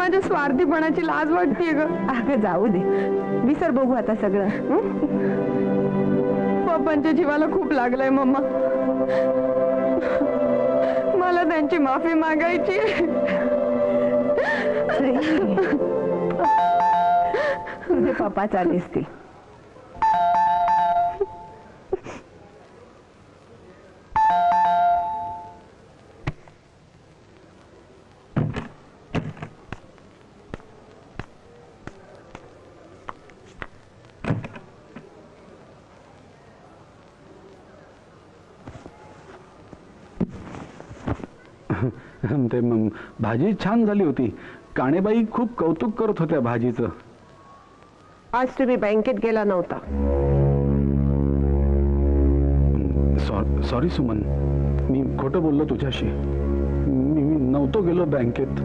माझ्या स्वार्थीपणाची लाज वाटतेय ग. अगं जाऊ दे, विसर, बघू आता सगळं. पप्पांच्या जीवाला खूप लागलंय मम्मा. मला त्यांची माफी मागायची. तुझे पप्पा चाले असतील. ते भाजी छान झाली होती. काणेबाई खूप कौतुक करत होत्या भाजीचं. आज तुम्ही बँकेत गेला नव्हता. सॉरी सुमन, मी खोटं बोललो तुझ्याशी. मी नव्हतो गेलो बँकेत.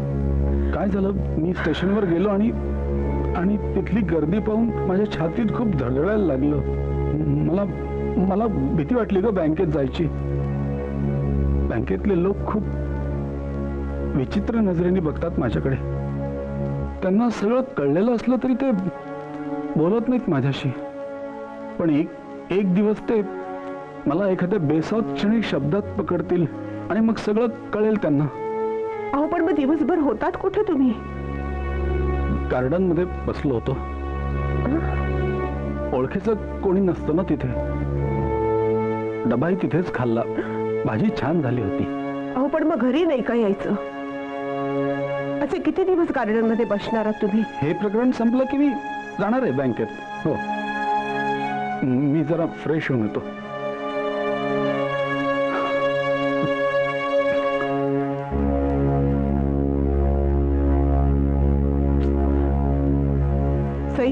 काय झालं, मी स्टेशनवर गेलो आणि तिथली गर्दी पाहून माझ्या छातीत खूप धडधडायला लागलं. मला भीती वाटली ग बँकेत जायची. बँकेतले लोक खूप विचित्र नजरेने बघतात माझ्याकडे. त्यांना सगळं कळलेलं असलं तरी ते बोलत नाहीत माझ्याशी. पण एक दिवस ते मला एखाद्या बेसावत क्षणिक शब्दात पकडतील आणि मग सगळं कळेल त्यांना. अहो पण मग दिवसभर होतात कुठे तुम्ही? गार्डन मध्ये बसलो होतो. ओळखीचं कोणी नसतं ना तिथे. डबाही तिथेच खाल्ला. भाजी छान झाली होती. अहो पण मग घरी नाही का यायचं? असे किती दिवस गार्डन मध्ये बसणार आहात तुम्ही? हे प्रकरण संपलं की मी जाणार आहे बँकेत. हो, मी जरा फ्रेश होऊन येतो. सई,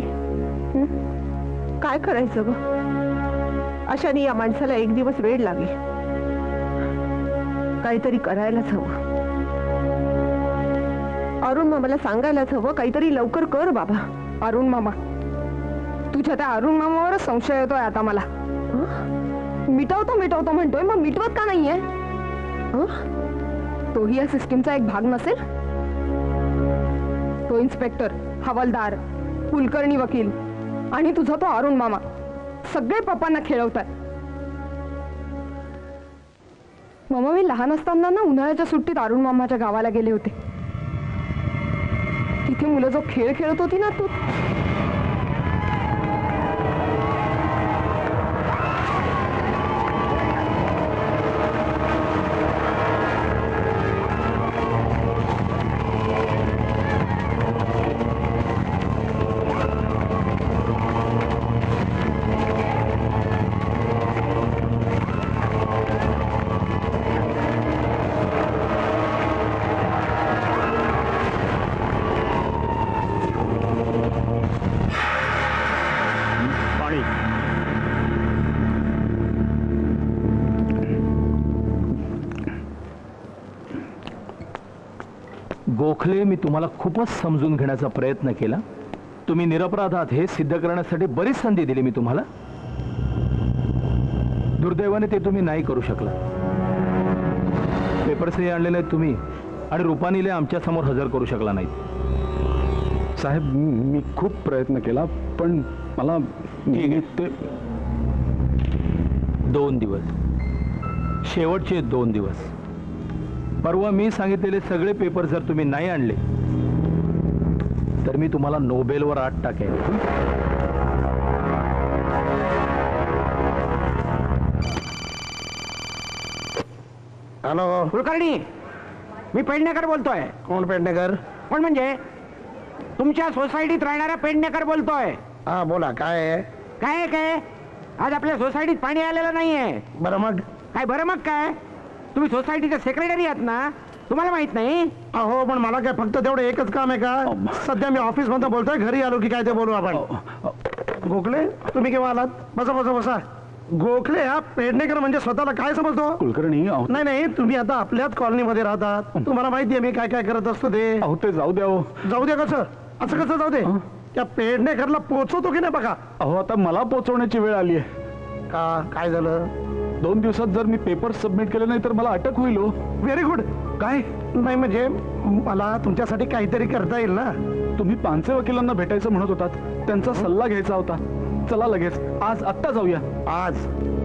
काय करायचं ग? अशाने या माणसाला एक दिवस वेळ लागेल. काहीतरी करायलाच हवं. अरुण मामाला सांगायलाच हवं, काहीतरी लवकर कर बाबा. अरुण मामा, तुझ्या त्या अरुण मामावरच संशय येतोय आता मला. मिटवतो म्हणतोय, मग मिटवत का नाहीये? तोही या सिस्टीमचा एक भाग नसेल? तो इन्स्पेक्टर, हवालदार, कुलकर्णी वकील आणि तुझा तो अरुण मामा सगळे पप्पांना खेळवतात. मामा, मी लहान असताना ना उन्हाळ्याच्या सुट्टीत अरुण मामाच्या गावाला गेले होते. तिथे मुलं जो खेळ खेळत होती ना, तू गोखले, मी तुम्हाला खूपच समजून घेण्याचा प्रयत्न केला. तुम्ही निरपराध आहात हे सिद्ध करण्यासाठी बरीच संधी दिली मी तुम्हाला. दुर्दैवाने ते तुम्ही नाही करू शकला. पेपर्सही आणले नाहीत तुम्ही आणि रूपानीला आमच्या समोर हजर करू शकला नाहीत. साहेब, मी खूप प्रयत्न केला पण मला ते 2 दिवस, शेवटचे 2 दिवस. परवा मी सांगितलेले सगळे पेपर जर तुम्ही नाही आणले तर मी तुम्हाला नोबेलवर 8 टाकेन. हॅलो कुलकर्णी, मी पेडणेकर बोलतोय. कोण पेडणेकर? कोण म्हणजे तुमच्या सोसायटीत राहणारा पेडणेकर बोलतोय. हा बोला, काय आहे? काय आज आपल्या सोसायटीत पाणी आलेलं नाहीये. बरं मग काय? बरं मग काय? तुम्ही सोसायटीचे सेक्रेटरी आहात ना, तुम्हाला माहित नाही? अहो पण मला काय फक्त तेवढं एकच काम आहे का? सध्या मी ऑफिस मध्ये बोलतोय, घरी आलो की काय ते बोलू आपण. गोखले, तुम्ही केव्हा आलात? बसा बसा बसा. गोखले हा पेडणेकर म्हणजे स्वतःला काय समजतो? कुलकर्णी, नाही नाही, तुम्ही आता आपल्याच कॉलनीमध्ये राहतात. तुम्हाला माहितीये मी काय काय करत असतो ते. ते जाऊ द्या. जाऊ द्या कसं? असं कसं जाऊ दे? त्या पेडणेकरला पोचवतो की नाही बघा. अहो आता मला पोचवण्याची वेळ आली आहे. का? काय झालं? 2 दिवसात जर मी पेपर सबमिट केले नाही तर मला अटक होईल हो. Very good. काय नाही म्हणजे मला तुमच्यासाठी काहीतरी करता येईल ना. तुम्ही पानसे वकिलांना भेटायचं म्हणत होतात, त्यांचा सल्ला घ्यायचा होता. चला लगेच आज आत्ता जाऊया. आज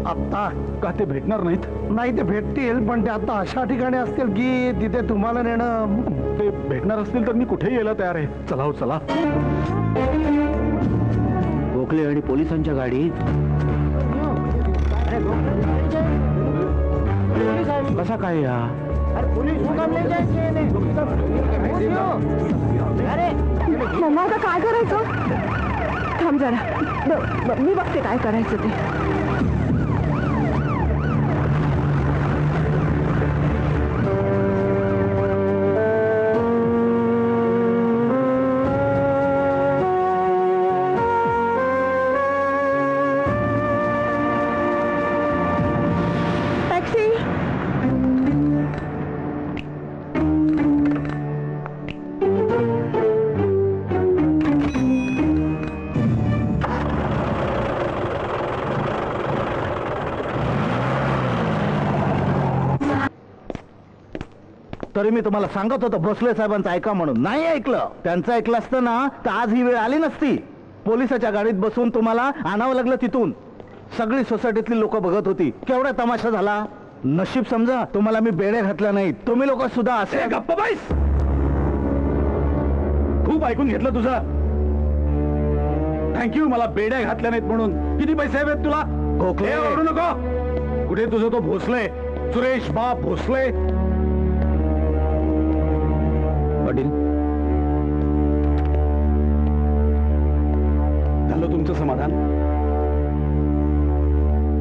आत्ता का ते भेटणार नाहीत? नाही ते भेटतील, पण ते आता अशा ठिकाणी असतील की तिथे तुम्हाला नेणं. ते भेटणार असतील तर मी कुठेही यायला तयार आहे. चला हो चला. गोखले आणि पोलिसांच्या गाडीत कसा काय या मम्मा आता काय करायचं? थांब जरा, मी बघते काय करायचं ते. टॅक्सी. तरी मी तुम्हाला सांगत होतो भोसले साहेबांचं ऐका म्हणून, नाही ऐकलं. त्यांचं ऐकलं असतं ना तर आज ही वेळ आली नसती. पोलिसाच्या गाडीत बसून तुम्हाला आणावं लागलं तिथून. सगळी सोसायटीतली लोक बघत होती. केवढा तमाशा झाला. नशीब समजा तुम्हाला मी बेड्या घातल्या नाहीत. तुम्ही लोक सुद्धा असे गप्प बाईस. खूप ऐकून घेतलं तुझं. थँक्यू मला बेड्या घातल्या नाहीत म्हणून. किती पैसे हवेत तुला? गोखले. हे ओरडू नको. कुठे तुझं तो भोसले, सुरेश बाप भोसले? पाटील झालं तुमचं समाधान?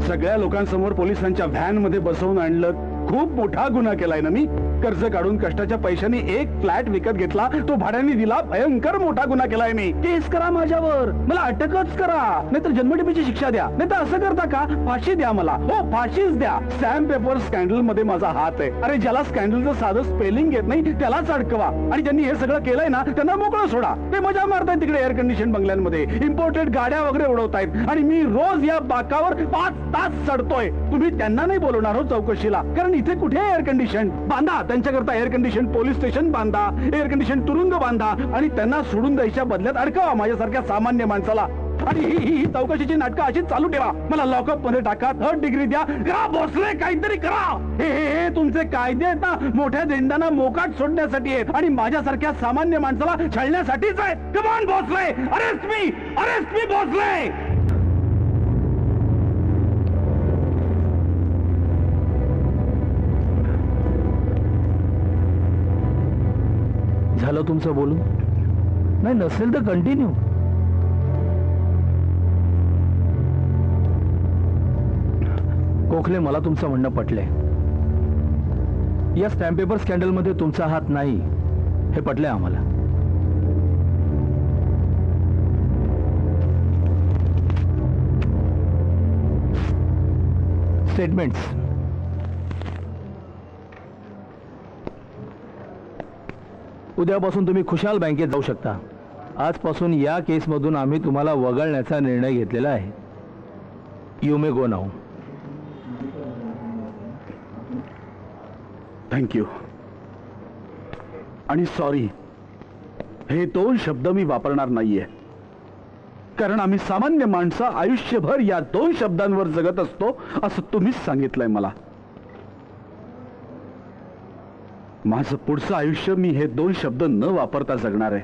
सगळ्या लोकांसमोर पोलिसांच्या व्हॅन मध्ये बसवून आणलं. खूप मोठा गुन्हा केलाय ना मी. कर्ज काढून कष्टाच्या पैशाने एक फ्लॅट विकत घेतला, तो भाड्याने दिला. भयंकर मोठा गुन्हा केलाय मी. केस करा माझ्यावर, मला अटकच करा, नाहीतर जन्मठेपेची शिक्षा द्या. नाही तर असं करता का, फाशी द्या मला. हो फाशीच द्या. स्टॅम्प पेपर स्कॅन्डल मध्ये माझा हात आहे. अरे ज्याला स्कॅन्डलचं साधं स्पेलिंग येत नाही त्यालाच अडकवा. आणि ज्यांनी हे सगळं केलंय ना त्यांना मोकळं सोडा. ते मजा मारतायत तिकडे एअर कंडिशन बंगल्यांमध्ये. इम्पोर्टेड गाड्या वगैरे उडवतायत आणि मी रोज या बाकावर 5 तास चढतोय. तुम्ही त्यांना नाही बोलवणार हो चौकशीला, कारण इथे कुठे एअर कंडिशन? बांधा त्यांच्याकरता एअर कंडिशन पोलीस स्टेशन बांधा, एअर कंडिशन तुरुंग बांधा आणि त्यांना सोडून द्यायच्या बदल्यात अडकवा माझ्यासारख्या सामान्य माणसाला. आणि ही चौकशीची नाटकं अशीच चालू ठेवा. मला लॉकअप मध्ये टाका, 3rd डिग्री द्या. करा भोसले, काहीतरी करा. हे तुमचे कायदे आहेत ना, मोठ्या झेंडांना मोकाट सोडण्यासाठी आहेत आणि माझ्यासारख्या सामान्य माणसाला छळण्यासाठीच आहेत. कम ऑन भोसले, अरेस्ट मी भोसले. झालं तुमचं बोलून? नाही नसेल तर कंटिन्यू. गोखले मला तुमचं म्हणणं पटलंय. या स्टॅम्प पेपर स्कॅन्डल मध्ये तुमचा हात नाही हे पटलंय आम्हाला. स्टेटमेंट्स उद्यापासून तुम्ही खुशाल बँकेत जाऊ शकता. आजपासून या केसमधून आम्ही तुम्हाला वगळण्याचा निर्णय घेतलेला आहे. You may go now. Thank you आणि सॉरी. हे 2 शब्द मी वापरणार नाहीये, कारण आम्ही सामान्य माणसं आयुष्यभर या 2 शब्दांवर जगत असतो असं तुम्हीच सांगितलंय मला. माझं पुढचं आयुष्य मी हे 2 शब्द न वापरता जगणार आहे.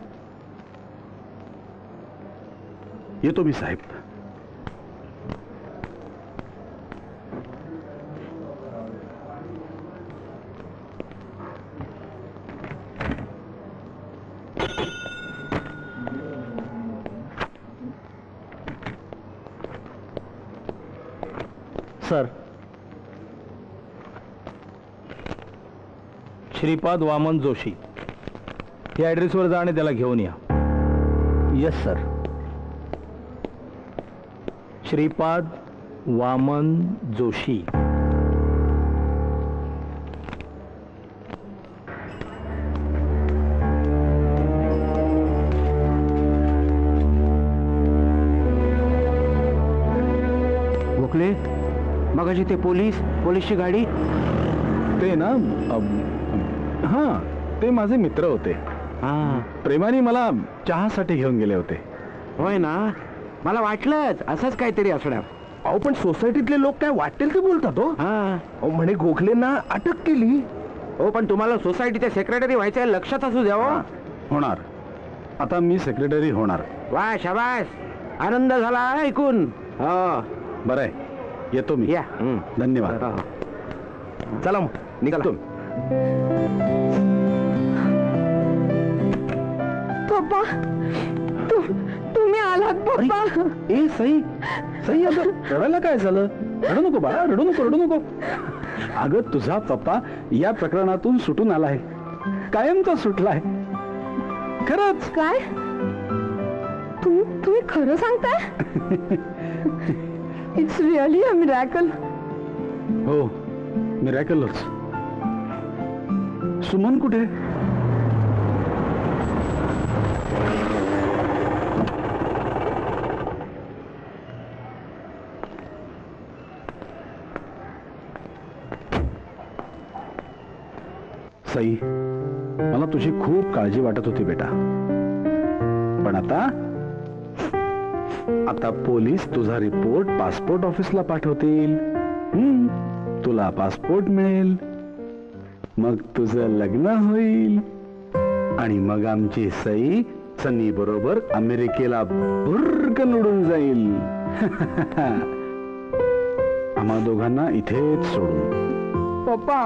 येतो मी साहेब. सर, श्रीपाद वामन जोशी या ऍड्रेसवर जा आणि त्याला घेऊन या. Yes sir. श्रीपाद वामन जोशी. गोखले मगाशी ते पोलीसची गाडी. ते ना हा ते माझे मित्र होते. हा प्रेमाने मला चहासाठी घेऊन गेले होते. होय ना, मला वाटलंच असंच काहीतरी असणार. अहो पण सोसायटीतले लोक काय वाटेल ते बोलतात हो. हा म्हणे गोखलेंना अटक केली. हो, पण तुम्हाला सोसायटीचे सेक्रेटरी व्हायचं लक्षात असू द्यावं. होणार. आता मी सेक्रेटरी होणार. वा शाबास, आनंद झाला ऐकून. हो बरं आहे, येतो मी. या. धन्यवाद. चला मग निघाला. पप्पा तुम्ही आलात पप्पा. ए सई सई, अगं रडायला काय झालं? रडू नको बाळा, रडू नको. अगं तुझा पप्पा या प्रकरणातून सुटून आलाय, कायमचा सुटलाय. खरंच. काय तुम्ही खरं सांगताय? It's really a miracle. हो, मिरॅकलच. सुमन कुठे? सई, मला तुझी खूप काळजी वाटत होती बेटा, पण आता पोलीस तुझा रिपोर्ट पासपोर्ट ऑफिसला पाठवतील. तुला पासपोर्ट मिळेल, मग तुझं लग्न होईल आणि मग आमची सई सनी बरोबर अमेरिकेला भुर्रकन उडून जाईल. आम्हा दोघांना इथेच सोडून. पप्पा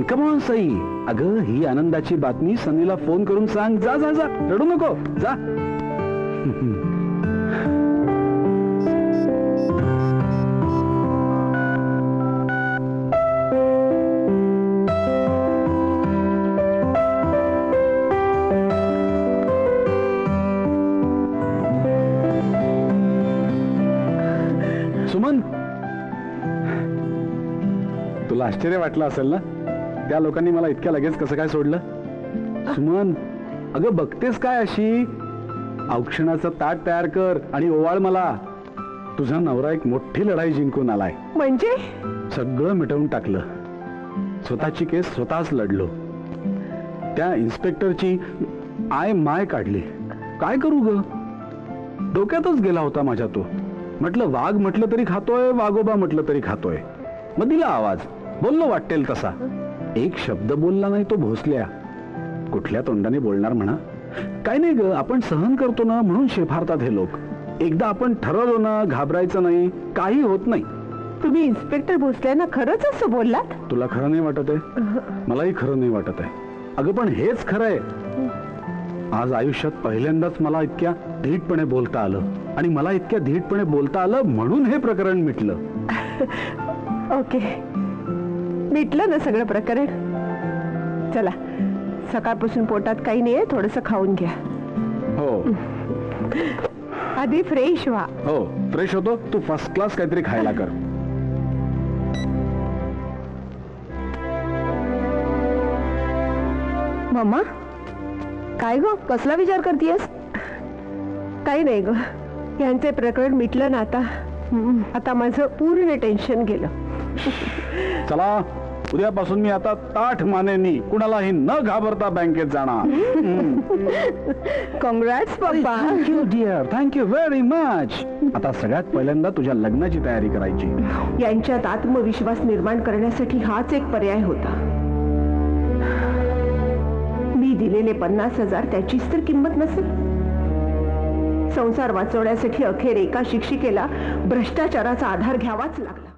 कमॉन सई. अगं ही आनंदाची बातमी सनीला फोन करून सांग. जा जा जा, रडू नको, जा. सुमन, तुला आश्चर्य वाटलं असेल ना त्या लोकांनी मला इतक्या लगेच कसं काय सोडलं. सुमन, अगं बघतेस काय अशी? औक्षणाचं ताट तयार कर आणि ओवाळ मला. तुझा नवरा एक मोठी लढाई जिंकून आलाय. म्हणजे सगळं मिटवून टाकलं. स्वतःची केस स्वतःच लढलो. त्या इन्स्पेक्टरची आय माय काढली. काय करू ग, डोक्यातच गेला होता माझ्या तो. म्हटलं वाघ म्हटलं तरी खातोय, वाघोबा म्हटलं तरी खातोय. मग दिला आवाज, बोललो वाटेल तसा. एक शब्द बोलला नाही तो भोसल्या. कुठल्या तोंडाने बोलणार म्हणा. काय नाही ग, आपण सहन करतो ना म्हणून शेफारतात हे लोक. एकदा आपण ठरवलो ना, घाबरायचं नाही, काही होत नाही. तुम्ही इन्स्पेक्टर भोसलेंना खरंच असं बोललात? तुला खरं नाही वाटत आहे? मलाही खरं नाही वाटत आहे. अगं पण हेच खरं आहे. आज आयुष्यात पहिल्यांदाच मला इतक्या धीटपणे बोलता आलं, आणि मला इतक्या धीटपणे बोलता आलं म्हणून हे प्रकरण मिटलं. ओके, मिटलं ना सगळं प्रकरण. चला, सकाळपासून पोटात काही नाहीये, थोडस खाऊन घ्या. हो आधी फ्रेश व्हा. हो, फ्रेश होतो. तू फर्स्ट क्लास काहीतरी खायला कर. मम्मा, काय ग, कसला विचार करतेस? काही नाही ग, यांचे प्रकरण मिटलं ना आता माझं पूर्ण टेन्शन गेलं. चला, उद्यापासून मी आता ताठ मानेनी कुणालाही न घाबरता बँकेत जाणार. कॉंग्रॅट्स पप्पा. Thank you dear, thank you very much. आता सगळ्यात पहिल्यांदा तुझ्या लग्नाची तयारी करायची. यांच्यात आत्मविश्वास निर्माण करण्यासाठी हाच एक पर्याय होता. मी दिलेले 50,000 त्याचीच तर किंमत नसेल. संसार वाचवण्यासाठी अखेर एका शिक्षिकेला भ्रष्टाचाराचा आधार घ्यावाच लागला.